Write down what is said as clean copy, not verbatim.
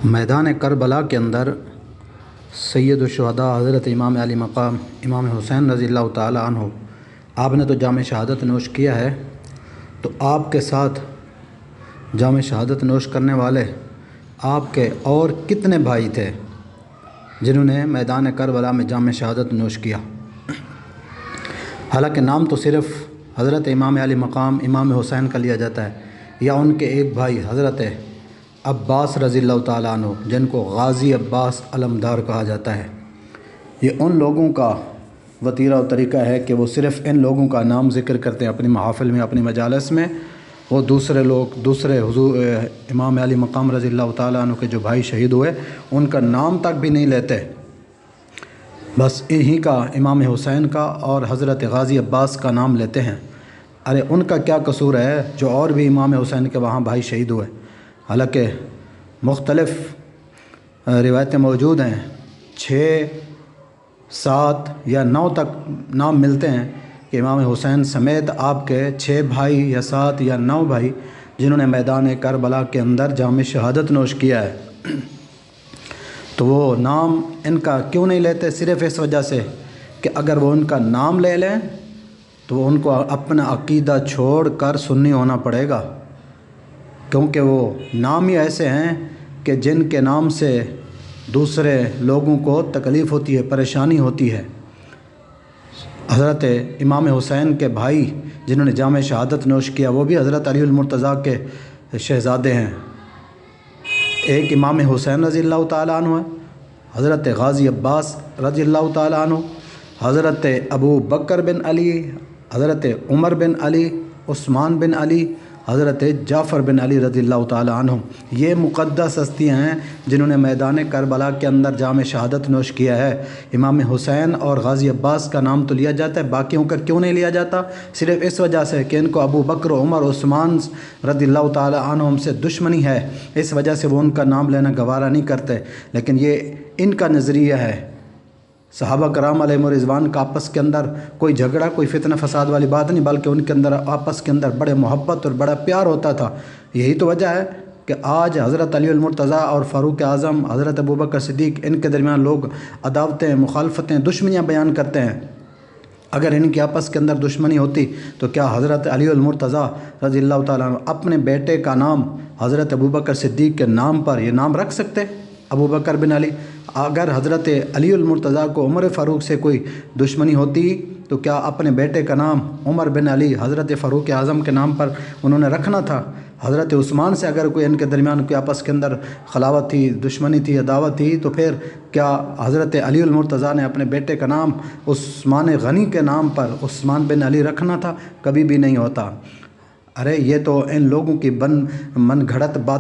میدان کربلا کے اندر سید الشہداء حضرت امام علی مقام امام حسین رضی اللہ تعالیٰ عنہ آپ نے تو جام شہادت نوش کیا ہے، تو آپ کے ساتھ جام شہادت نوش کرنے والے آپ کے اور کتنے بھائی تھے جنہوں نے میدان کربلا میں جام شہادت نوش کیا؟ حالانکہ نام تو صرف حضرت امام علی مقام امام حسین کا لیا جاتا ہے، یا ان کے ایک بھائی حضرت عباس رضی اللہ تعالیٰ عنہ جن کو غازی عباس علمدار کہا جاتا ہے۔ یہ ان لوگوں کا وتیرہ و طریقہ ہے کہ وہ صرف ان لوگوں کا نام ذکر کرتے ہیں اپنی محافل میں، اپنی مجالس میں۔ وہ دوسرے حضور امام علی مقام رضی اللہ تعالیٰ عنہ کے جو بھائی شہید ہوئے ان کا نام تک بھی نہیں لیتے، بس انہی کا امام حسین کا اور حضرت غازی عباس کا نام لیتے ہیں۔ ارے ان کا کیا قصور ہے جو اور بھی امام حسین کے وہاں بھائی شہید ہوئے؟ حالانکہ مختلف روایتیں موجود ہیں، 6، 7 یا 9 تک نام ملتے ہیں کہ امام حسین سمیت آپ کے 6 بھائی یا 7 یا 9 بھائی جنہوں نے میدان کربلا کے اندر جام شہادت نوش کیا ہے، تو وہ نام ان کا کیوں نہیں لیتے؟ صرف اس وجہ سے کہ اگر وہ ان کا نام لے لیں تو ان کو اپنا عقیدہ چھوڑ کر سنی ہونا پڑے گا، کیونکہ وہ نام ہی ایسے ہیں کہ جن کے نام سے دوسرے لوگوں کو تکلیف ہوتی ہے، پریشانی ہوتی ہے۔ حضرت امام حسین کے بھائی جنہوں نے جام شہادت نوش کیا وہ بھی حضرت علی المرتضیٰ کے شہزادے ہیں۔ ایک امام حسین رضی اللہ تعالیٰ عنہ ہے، حضرت غازی عباس رضی اللہ تعالیٰ عنہ، حضرت ابو بکر بن علی، حضرت عمر بن علی، عثمان بن علی، حضرت جعفر بن علی رضی اللہ تعالیٰ عنہ۔ یہ مقدس ہستیاں ہیں جنہوں نے میدان کربلا کے اندر جام شہادت نوش کیا ہے۔ امام حسین اور غازی عباس کا نام تو لیا جاتا ہے، باقیوں کا کیوں نہیں لیا جاتا؟ صرف اس وجہ سے کہ ان کو ابو بکر، عمر، عثمان رضی اللہ تعالیٰ عنہم سے دشمنی ہے، اس وجہ سے وہ ان کا نام لینا گوارا نہیں کرتے۔ لیکن یہ ان کا نظریہ ہے۔ صحابہ کرام علیہم رضوان کا آپس کے اندر کوئی جھگڑا، کوئی فتنہ فساد والی بات نہیں، بلکہ ان کے اندر آپس کے اندر بڑے محبت اور بڑا پیار ہوتا تھا۔ یہی تو وجہ ہے کہ آج حضرت علی المرتضیٰ اور فاروق اعظم حضرت ابوبکر صدیق ان کے درمیان لوگ عداوتیں، مخالفتیں، دشمنیاں بیان کرتے ہیں۔ اگر ان کی آپس کے اندر دشمنی ہوتی تو کیا حضرت علی المرتضیٰ رضی اللہ تعالیٰ عنہ اپنے بیٹے کا نام حضرت ابوبکر صدیق کے نام پر یہ نام رکھ سکتے؟ ابو بکر بن علی۔ اگر حضرت علی المرتضیٰ کو عمر فاروق سے کوئی دشمنی ہوتی تو کیا اپنے بیٹے کا نام عمر بن علی حضرت فاروق اعظم کے نام پر انہوں نے رکھنا تھا؟ حضرت عثمان سے اگر کوئی ان کے درمیان کوئی آپس کے اندر خلاوت تھی، دشمنی تھی، عداوت تھی، تو پھر کیا حضرت علی المرتضیٰ نے اپنے بیٹے کا نام عثمان غنی کے نام پر عثمان بن علی رکھنا تھا؟ کبھی بھی نہیں ہوتا۔ ارے یہ تو ان لوگوں کی من گھڑت بات